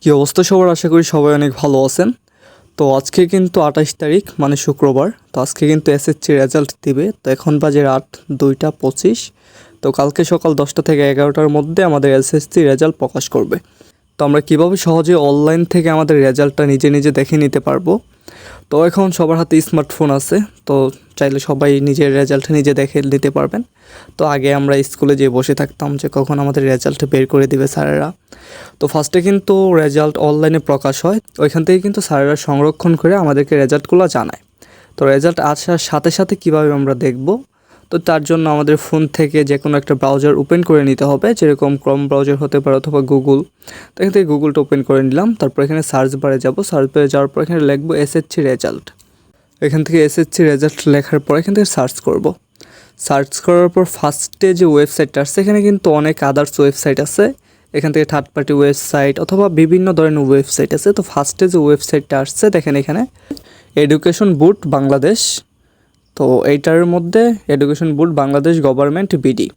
কি অবস্থা সবার, আশা করি সবাই অনেক ভালো আছেন। তো আজকে কিন্তু 28 তারিখ মানে শুক্রবার। তো আজকে কিন্তু এসএসসি রেজাল্ট দিবে। তো এখন বাজে রাত 2টা 25। তো কালকে সকাল 10টা থেকে 11টার মধ্যে আমাদের এসএসসি রেজাল্ট প্রকাশ করবে। তো আমরা কীভাবে সহজে অনলাইন থেকে আমাদের রেজাল্টটা নিজে নিজে দেখে নিতে পারবো। তো এখন সবার হাতে স্মার্টফোন আছে, তো চাইলে সবাই নিজের রেজাল্ট নিজে দেখে নিতে পারবেন। তো আগে আমরা স্কুলে যেয়ে বসে থাকতাম যে কখন আমাদের রেজাল্ট বের করে দিবে স্যারেরা। তো ফার্স্টে কিন্তু রেজাল্ট অনলাইনে প্রকাশ হয়, ওইখান থেকে কিন্তু স্যারেরা সংরক্ষণ করে আমাদেরকে রেজাল্টগুলো জানায়। তো রেজাল্ট আসার সাথে সাথে কীভাবে আমরা দেখব, তো তার জন্য আমাদের ফোন থেকে যে কোনো একটা ব্রাউজার ওপেন করে নিতে হবে, যেরকম ক্রোম ব্রাউজার হতে পারে অথবা গুগল। তো এখান থেকে গুগলটা ওপেন করে নিলাম, তারপর এখানে সার্চ বারে যাব, সার্চ বারে যাওয়ার পর এখানে লিখবো এসএসসি রেজাল্ট। এখান থেকে এসএসসি রেজাল্ট লেখার পর এখান থেকে সার্চ করব। সার্চ করার পর ফার্স্টে যে ওয়েবসাইটটা আসছে, এখানে কিন্তু অনেক আদার্স ওয়েবসাইট আছে। এখান থেকে থার্ড পার্টি ওয়েবসাইট অথবা বিভিন্ন ধরনের ওয়েবসাইট আছে। তো ফার্স্টে যে ওয়েবসাইটটা আসছে দেখেন এখানে এডুকেশন বোর্ড বাংলাদেশ। তো এইটার মধ্যে education board Bangladesh government BD.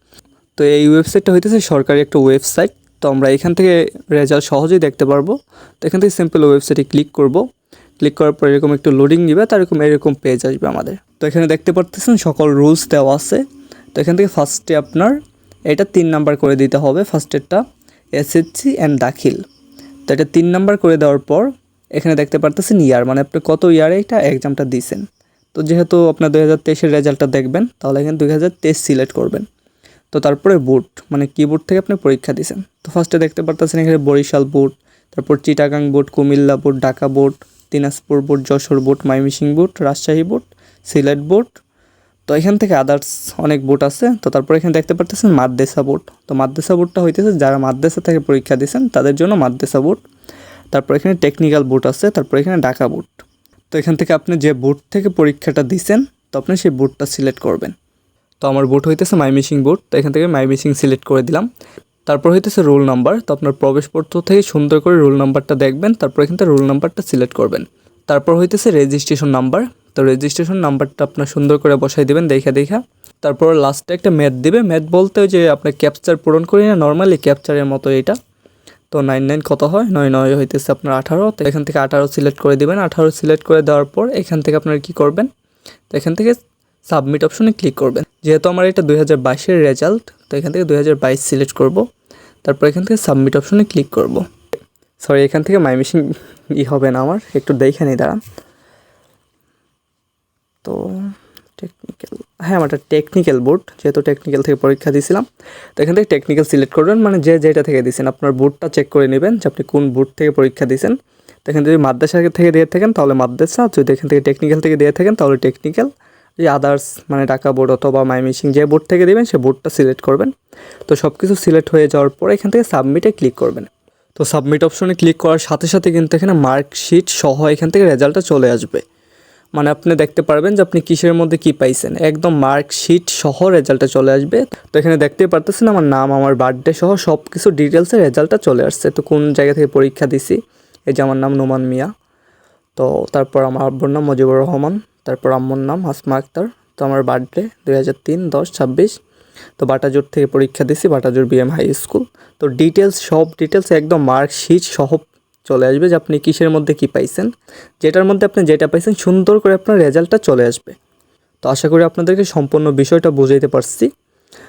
তো এই ওয়েবসাইটটা হইতেছে সরকারি একটা ওয়েবসাইট। তো আমরা এখান থেকে রেজাল্ট সহজেই দেখতে পারবো। তো এখান থেকে সিম্পল ওয়েবসাইটে ক্লিক করব। ক্লিক করার পর এরকম একটু লোডিং দিবে, তার এরকম পেজ আসবে আমাদের। তো এখানে দেখতে পারতেছেন সকল রুলস দেওয়া আছে। তো এখান থেকে ফার্স্টে আপনার এটা 3 নাম্বার করে দিতে হবে। ফার্স্টেরটা এসএসসি অ্যান্ড দাখিল। তো এটা 3 নাম্বার করে দেওয়ার পর এখানে দেখতে পারতেছেন ইয়ার, মানে আপনি কত ইয়ারে এটা এক্সামটা দিয়েছেন। তো যেহেতু আপনার 2023-এর রেজাল্টটা দেখবেন, তাহলে এখানে 2023 সিলেক্ট করবেন। তো তারপরে বোর্ড, মানে কি বোর্ড থেকে আপনি পরীক্ষা দিয়েছেন। তো ফার্স্টে দেখতে পারতেছেন এখানে বরিশাল বোর্ড, তারপর Chittagong board, Comilla board, Dhaka board, Dinajpur board, Jessore board, Mymensingh board, Rajshahi board, Sylhet board. তো এখান থেকে আদার্স অনেক বোর্ড আছে। তো তারপর এখানে দেখতে পারতেছেন মাদ্রাসা বোর্ড। তো মাদ্রাসা বোর্ডটা হইতেছে যারা মাদ্রাসা থেকে পরীক্ষা দিয়েছেন তাদের জন্য মাদ্রাসা বোর্ড। তারপর এখানে টেকনিক্যাল বোর্ড আছে, তারপর এখানে ঢাকা বোর্ড। তো এখান থেকে আপনি যে বোর্ড থেকে পরীক্ষাটা দিয়েছেন, তো আপনি সেই বোর্ডটা সিলেক্ট করবেন। তো আমার বোর্ড হইতেছে ময়মনসিংহ বোর্ড। তো এখান থেকে ময়মনসিংহ সিলেক্ট করে দিলাম। তারপর হইতেছে রোল নাম্বার। তো আপনার প্রবেশপত্র থেকে সুন্দর করে রোল নাম্বারটা দেখবেন, তারপর এখান থেকে রোল নাম্বারটা সিলেক্ট করবেন। তারপর হইতেছে রেজিস্ট্রেশন নাম্বার। তো রেজিস্ট্রেশন নাম্বারটা আপনার সুন্দর করে বসাই দেবেন দেখা। তারপর লাস্টে একটা ম্যাথ দিবে। ম্যাথ বলতে যে আপনার ক্যাপচার পূরণ করি না, নর্মালি ক্যাপচারের মতো এটা। তো 99 কত হয়, 99 হইতেছে আপনার 18। তো এখান থেকে 18 সিলেক্ট করে দিবেন। 18 সিলেক্ট করে দেওয়ার পর এখান থেকে আপনারা কী করবেন, তো এখান থেকে সাবমিট অপশনে ক্লিক করবেন। যেহেতু আমার এটা 2022-এর রেজাল্ট, তো এখান থেকে 2022 সিলেক্ট করব। তারপর এখান থেকে সাবমিট অপশনে ক্লিক করব। সরি, এখান থেকে ময়মনসিংহ হবে না, আমার একটু দেখে নিই দাঁড়ান। তো টেকনিক্যাল, হ্যাঁ আমারটা টেকনিক্যাল বোর্ড, যেহেতু টেকনিক্যাল থেকে পরীক্ষা দিয়েছিলাম। তো এখান থেকে টেকনিক্যাল সিলেক্ট করবেন, মানে যেটা থেকে দিয়েছেন আপনার বোর্ডটা চেক করে নেবেন যে আপনি কোন বোর্ড থেকে পরীক্ষা দিয়েছেন। তো এখান থেকে মাদ্রাসা থেকে দিয়ে থাকেন তাহলে মাদ্রাসা, যদি এখান থেকে টেকনিক্যাল থেকে দিয়ে থাকেন তাহলে টেকনিক্যাল। যে আদার্স মানে ঢাকা বোর্ড অথবা ময়মনসিংহ যে বোর্ড থেকে দেবেন সে বোর্ডটা সিলেক্ট করবেন। তো সব কিছু সিলেক্ট হয়ে যাওয়ার পর এখান থেকে সাবমিটে ক্লিক করবেন। তো সাবমিট অপশনে ক্লিক করার সাথে সাথে কিন্তু এখানে মার্কশিট সহ এখান থেকে রেজাল্টটা চলে আসবে। মানে আপনি দেখতে পারবেন যে আপনি কিসের মধ্যে কী পাইছেন, একদম মার্কশিট সহ রেজাল্টটা চলে আসবে। তো এখানে দেখতে পারতেছেন আমার নাম, আমার বার্থডে সহ সব কিছু ডিটেলসে রেজাল্টটা চলে আসছে। তো কোন জায়গা থেকে পরীক্ষা দিছি, এই যে আমার নাম নোমান মিয়া। তো তারপর আমার আব্বুর নাম মুজিবুর রহমান, তারপর আম্মুর নাম আসমা আক্তার। তো আমার বার্থডে 2003-10-26। তো বাটাজোর থেকে পরীক্ষা দিছি, বাটাজোর বিএম হাই স্কুল। তো ডিটেলস, সব ডিটেলস একদম মার্কশিট সহ চলে আসবে যে আপনি কিসের মধ্যে কি পাইছেন, যেটার মধ্যে আপনি যেটা পাইছেন সুন্দর করে আপনার রেজাল্টটা চলে আসবে। তো আশা করি আপনাদেরকে সম্পূর্ণ বিষয়টা বুঝাইতে পারছি।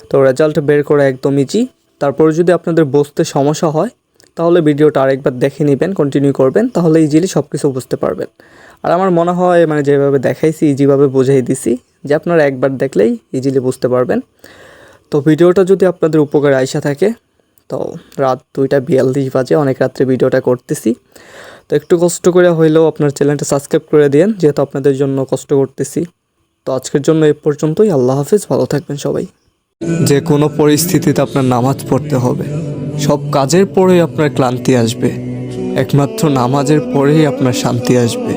তো রেজাল্ট বের করা একদম ইজি। তারপর যদি আপনাদের বুঝতে সমস্যা হয় তাহলে ভিডিওটা আরেকবার দেখে নেবেন, কন্টিনিউ করবেন, তাহলে ইজিলি সব কিছু বুঝতে পারবেন। আর আমার মনে হয় মানে যেভাবে দেখাইছি ইজিভাবে বুঝাই দিছি, যে আপনারা একবার দেখলেই ইজিলি বুঝতে পারবেন। তো ভিডিওটা যদি আপনাদের উপকারে আইসা থাকে, তো রাত 2টা 42 বাজে, অনেক রাত্রে ভিডিওটা করতেছি। তো একটু কষ্ট করে হইলেও আপনার চ্যানেলটা সাবস্ক্রাইব করে দিন, যেহেতু আপনাদের জন্য কষ্ট করতেছি। তো আজকের জন্য এ পর্যন্তই। আল্লাহ হাফিজ, ভালো থাকবেন সবাই। যে কোনো পরিস্থিতিতে আপনার নামাজ পড়তে হবে। সব কাজের পরেই আপনার ক্লান্তি আসবে, একমাত্র নামাজের পরেই আপনার শান্তি আসবে।